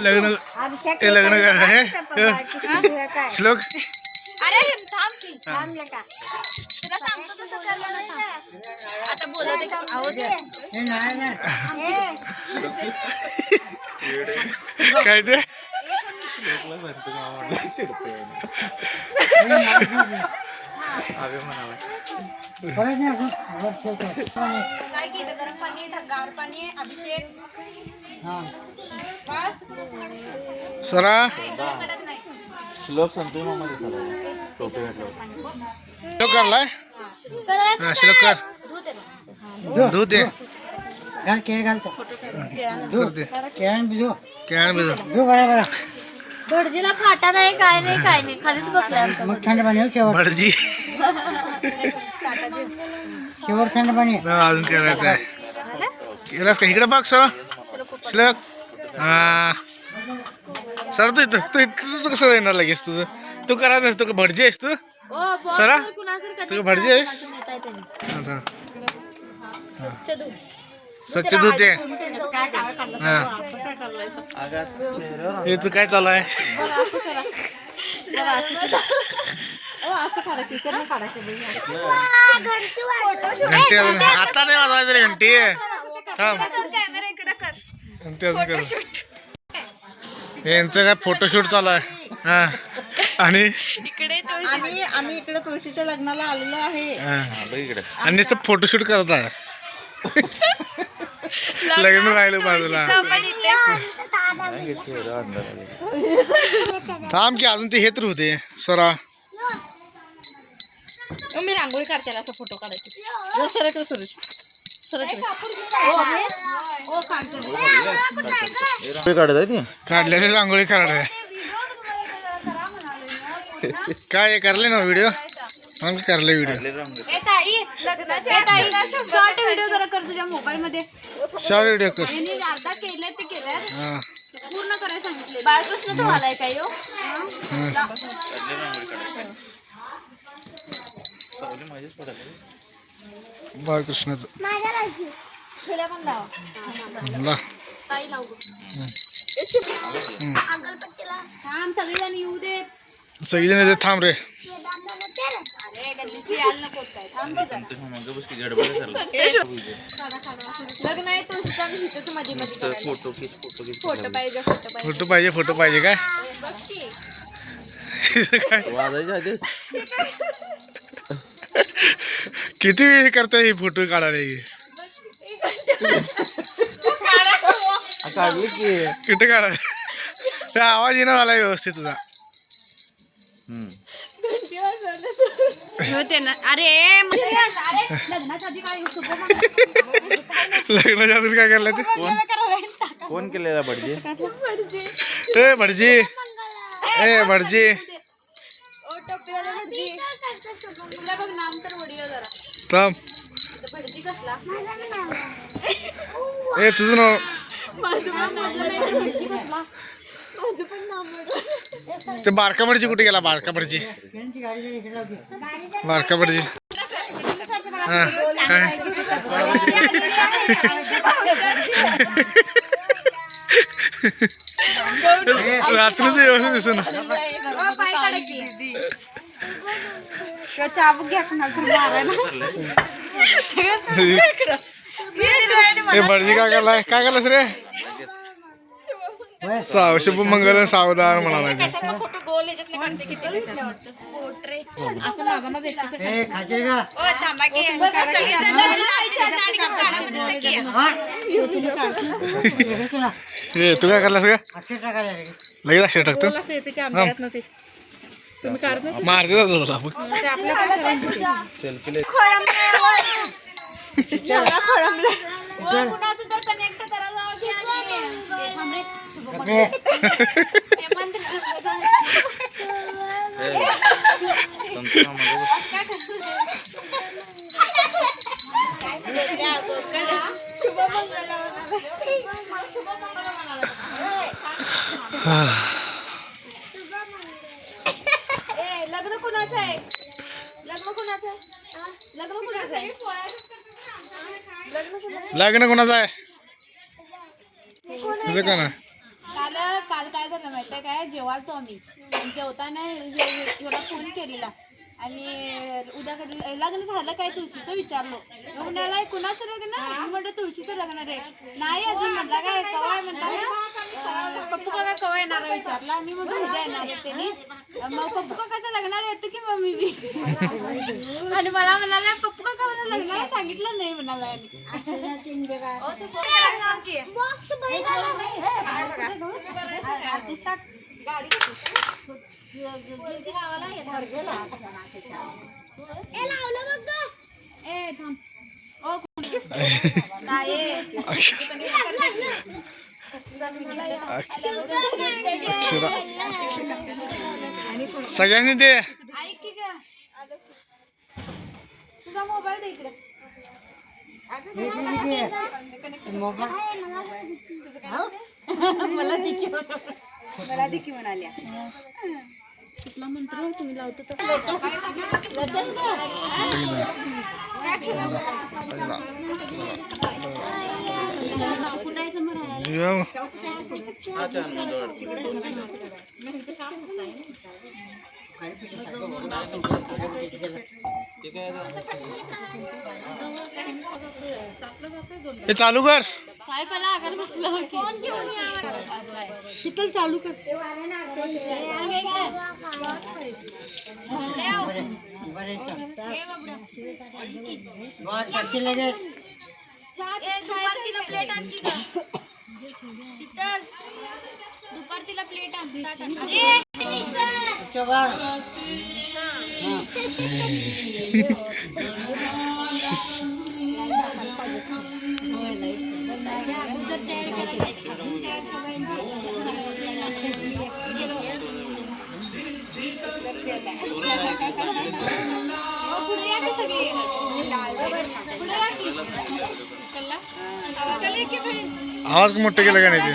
लग्न ते लग्न आहे श्लोक. अरे थांब की तुला सांगतो तसं करलं ना सांग. आता बोलत आहे काय ते काय की गरम पाणी गार पाणी अभिषेक स्वरा श्लोक सांगतोय मामा टोपी घातल्यावर श्लोक करलाय हा श्लोक कर दूध दे भटजीला फाटा नाही काय नाही काय नाही खालीच बसलाय मग थंड पाणी भटजी शेवट थंड पाणी अजून करायचं आहे. केलास का इकडे बघ सर श्लोक. हा सर तू इथं तुझं कसं येणार लगेच तुझं तू करायचं तू भटजी आहेस तू सरा तू भटजी आहेस. स्वच्छ धुते हा हे तू काय चालू आहे घंटी अजून आता नाही वाजवायचं रे घंटी थांब घंटी अजून कर. यांचं काय फोटोशूट चालू आहे हा आणि आम्ही इकडे तुळशीच्या लग्नाला आलेलो आहे आणि नुसतं फोटोशूट करत आहे. लग्न राहिलं बाजूला थांब की अजून ते हे तर होते स्वरा. मी रांगोळी काढते असा फोटो काढायचे सरळ सुरेश काढत आहे ती काढलेली रांगोळी काढाय काय करले ना व्हिडिओ मग करले व्हिडिओ शॉर्ट व्हिडिओ जरा कर तुझ्या मोबाईल मध्ये शॉर्ट व्हिडिओ कर अर्धा केलंय ते केलंय हा पूर्ण करायला सांगितले. बाळकृष्ण तो आलाय काय हो बाळकृष्णाचं ला थांब सगळेजण येऊ दे. सगळीजण येते थांब रे अरे गल्लीतली यायला नको काय थांब लग्न आहे तो हिथंच मध्ये मध्ये फोटो फोटो पाहिजे फोटो पाहिजे काय काय वाजायच्या आधी किती हे करताय हे फोटो काढायला हे? काढली की किती काढाय त्या आवाज येणं झाला व्यवस्थित तुझा होते ना. अरे लग्नाच्या आधी काय लग्नाच्या आधी काय करलं ते कोण केलेला भटजी ए भटजी ए भटजी थांब ए तुझं नाव ते बारका भटजी कुठे गेला बारका भटजी हा काय रात्रीच व्यवस्थित दिसू ना चाबूक घ्या ए भटजी काय करलास रे शुभ मंगल सावधान म्हणाला फोटो गोल याच्यातले काढते किती खायचे का ए तू काय करलास का अक्षर टाकायला लगेच अक्षर टाकतो येते की आमच्यात नव्हते तुम्ही काढत नाही मारते जातो तुला मग कुणाचं तर कनेक्ट करायला लग्न कुणाचं आहे लग्न कोणाचं आहे तुझं का ना काल काल काय झालं माहितीये काय, जेवालतो आम्ही आणि जेवताना ह्याला फोन केलेला आणि उद्या कधी लग्न झालं काय तुळशीचं विचारलो. मग म्हणाला कुणाचं लग्न? मी म्हटलं तुळशीचं लग्न रे. नाही अजून म्हटला काय कवा आहे म्हणता ना, पप्पू काका कवा येणार आहे विचारला. मी म्हटलं उद्या येणार आहे त्यांनी. मग पप्पू काकाच्या लग्नाला येतो की मम्मी बी. आणि मला म्हणाला पप्पू काका मला लग्नाला सांगितलं नाही म्हणाला. सगळ्यांनी ते ऐक की गं. तुझा मोबाईल दे इकडे. मला देखील म्हणाल्या कुठला मंत्र तुम्ही लावतो हे चालू कर. काय पहिला आगार बसलो शीतल चालू कर. दुपारतीला प्लेट आणखी शीतल, दुपारतीला प्लेट आणखी. आवाज मोठं केलं का नाही ते?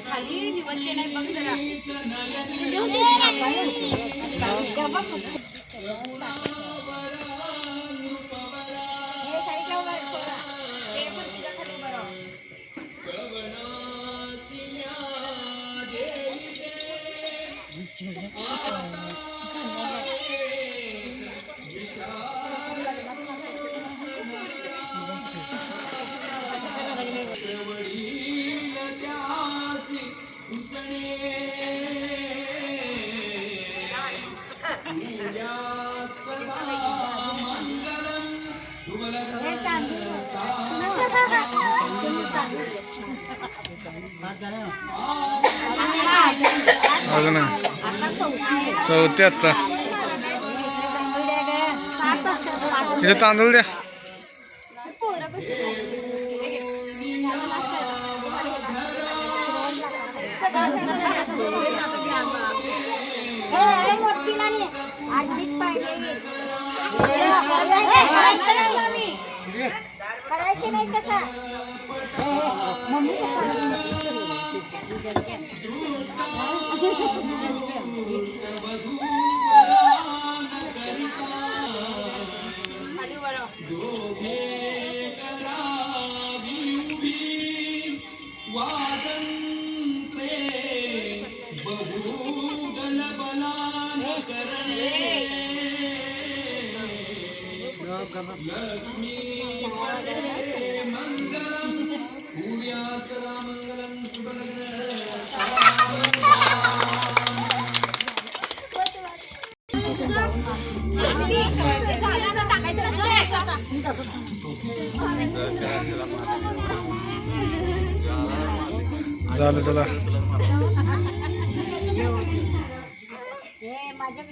खाली जिवंत केलाय बघ जरा. हे साईडला उभा राहा थोडा. ते पण तुझ्यासाठी बरं. अजून चौथी आत्ता इथे तांदूळ द्या. करायचं नाही कसा खाली बरं. झालं चला. माझ्या